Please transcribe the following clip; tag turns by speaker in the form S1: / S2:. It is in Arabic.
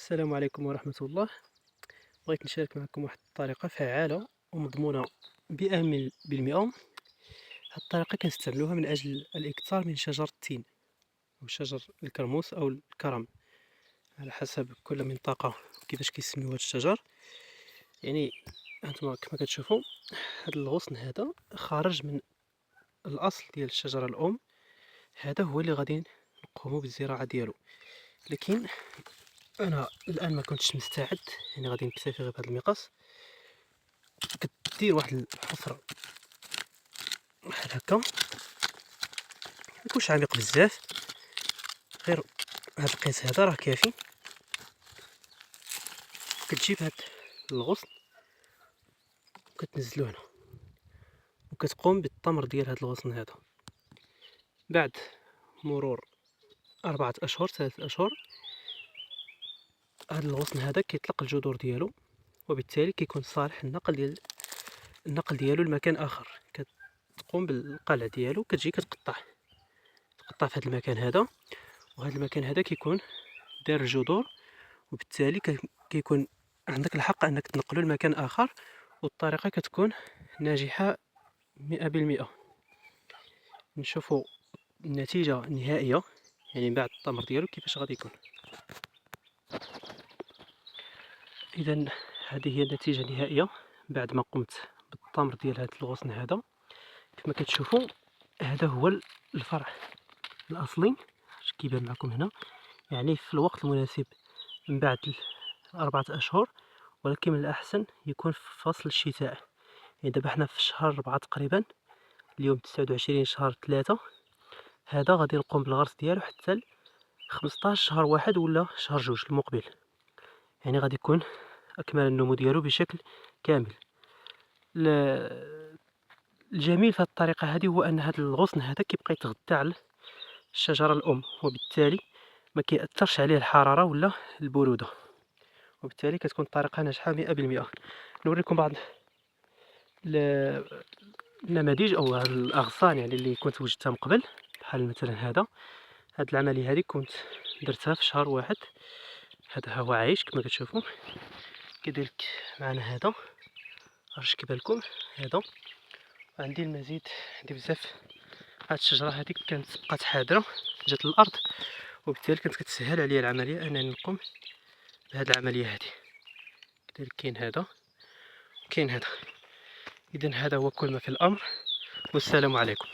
S1: السلام عليكم ورحمة الله. بغيت نشارك معكم واحد الطريقة فعالة ومضمونة بالمئة. هاد الطريقة كنستعملوها من أجل الإكثار من شجر التين أو شجر الكرموس أو الكرم، على حسب كل منطقة كيفاش كيسميو هاد الشجر. يعني هانتوما كما كتشوفوا هاد الغصن هذا خارج من الأصل ديال الشجرة الأم، هذا هو اللي غادي نقومو بالزراعة ديالو. لكن أنا الآن ما كنتش مستعد، يعني غادي نكتفي غير بهذا المقص. كدير واحد الحفرة بحال هكا، ميكونش عميق بزاف، غير هاد القيس هذا راه كافي. كتجيب هاد الغصن وكتنزلو هنا وكتقوم بالتمر ديال هاد الغصن هذا. بعد مرور 4 أشهر 3 أشهر هاد الغصن هذا كيطلق الجذور ديالو، وبالتالي كيكون صالح النقل ديالو لمكان آخر. كتقوم بالقلع ديالو، كتجي كتقطع في هاد المكان هذا، وهذا المكان هذا كيكون داير الجذور، وبالتالي كيكون عندك الحق انك تنقله لمكان اخر، والطريقه كتكون ناجحه 100%. نشوفوا النتيجه النهائيه، يعني بعد التمر ديالو كيفاش غادي يكون. اذا هذه هي النتيجه النهائيه بعد ما قمت بالتمر ديال هذا الغصن هذا. كما كتشوفوا هذا هو الفرع الاصلي كيبان معكم هنا، يعني في الوقت المناسب من بعد 4 أشهر، ولكن من الأحسن يكون في فصل الشتاء. يعني دابا حنا في شهر 4 تقريبا، اليوم 29 شهر 3. هذا غادي نقوم بالغرس ديالو حتى 15 شهر 1 ولا شهر 2 المقبل، يعني غادي يكون أكمل النمو ديالو بشكل كامل. الجميل في هذه الطريقة هذه هو أن هذا الغصن هذا كيبقى يتغذى على الشجرة الأم، وبالتالي ما كيأثرش عليه الحرارة ولا البرودة، وبالتالي كتكون الطريقة ناجحة 100%. نوريكم بعض النماذج او الاغصان يعني اللي كنت وجدتها من قبل، بحال مثلا هاد العمليه هذه كنت درتها في شهر 1. هذا هو عايش كما كتشوفوا. كذلك معنا هذا رش كيبان لكم هذا. عندي المزيد، عندي بزاف. هاد الشجره هذه كانت بقات حاضره جات للارض، وبالتالي كانت كتسهل عليا العمليه انني نقوم بهذه العمليه هذه. كذلك كاين هذا كاين هذا. اذا هذا هو كل ما في الامر، والسلام عليكم.